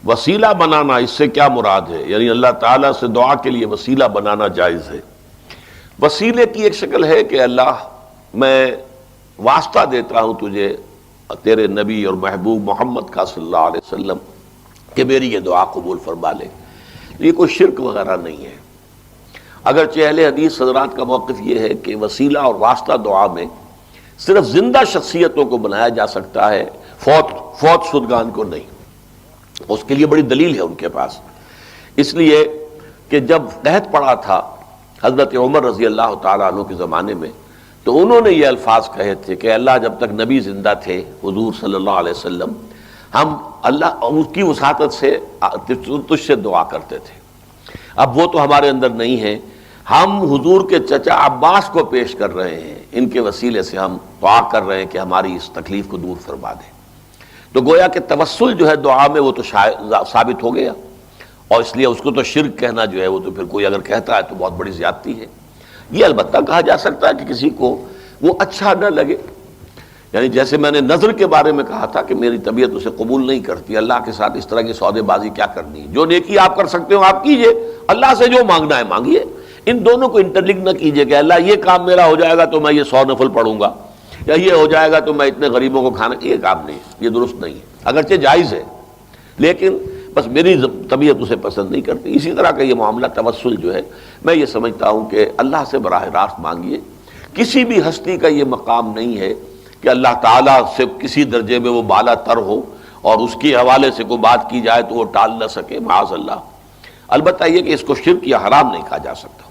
وسیلہ بنانا، اس سے کیا مراد ہے؟ یعنی اللہ تعالیٰ سے دعا کے لیے وسیلہ بنانا جائز ہے۔ وسیلے کی ایک شکل ہے کہ اللہ میں واسطہ دیتا ہوں تجھے تیرے نبی اور محبوب محمد کا صلی اللہ علیہ وسلم کہ میری یہ دعا قبول فرما لے۔ یہ کوئی شرک وغیرہ نہیں ہے۔ اگرچہ اہل حدیث حضرات کا موقف یہ ہے کہ وسیلہ اور واسطہ دعا میں صرف زندہ شخصیتوں کو بنایا جا سکتا ہے، فوت شدگان کو نہیں۔ اس کے لیے بڑی دلیل ہے ان کے پاس، اس لیے کہ جب قحط پڑا تھا حضرت عمر رضی اللہ تعالیٰ عنہ کے زمانے میں، تو انہوں نے یہ الفاظ کہے تھے کہ اللہ جب تک نبی زندہ تھے حضور صلی اللہ علیہ وسلم، ہم اللہ اس کی وسعت سے تجھ سے دعا کرتے تھے۔ اب وہ تو ہمارے اندر نہیں ہے، ہم حضور کے چچا عباس کو پیش کر رہے ہیں، ان کے وسیلے سے ہم دعا کر رہے ہیں کہ ہماری اس تکلیف کو دور فرما دیں۔ تو گویا کہ توسل جو ہے دعا میں وہ تو ثابت ہو گیا، اور اس لیے اس کو تو شرک کہنا جو ہے وہ تو پھر کوئی اگر کہتا ہے تو بہت بڑی زیادتی ہے۔ یہ البتہ کہا جا سکتا ہے کہ کسی کو وہ اچھا نہ لگے، یعنی جیسے میں نے نظر کے بارے میں کہا تھا کہ میری طبیعت اسے قبول نہیں کرتی، اللہ کے ساتھ اس طرح کی سودے بازی کیا کرنی، جو نیکی آپ کر سکتے ہو آپ کیجئے، اللہ سے جو مانگنا ہے مانگیے۔ ان دونوں کو انٹرلنک نہ کیجئے کہ اللہ یہ کام میرا ہو جائے گا تو میں یہ 100 نفل پڑھوں گا، یا یہ ہو جائے گا تو میں اتنے غریبوں کو کھانا، یہ کام نہیں، یہ درست نہیں ہے، اگرچہ جائز ہے لیکن بس میری طبیعت اسے پسند نہیں کرتی۔ اسی طرح کا یہ معاملہ توسل جو ہے میں یہ سمجھتا ہوں کہ اللہ سے براہ راست مانگیے۔ کسی بھی ہستی کا یہ مقام نہیں ہے کہ اللہ تعالیٰ سے کسی درجے میں وہ بالا تر ہو اور اس کے حوالے سے کوئی بات کی جائے تو وہ ٹال نہ سکے، معاذ اللہ۔ البتہ یہ کہ اس کو شرک یا حرام نہیں کہا جا سکتا۔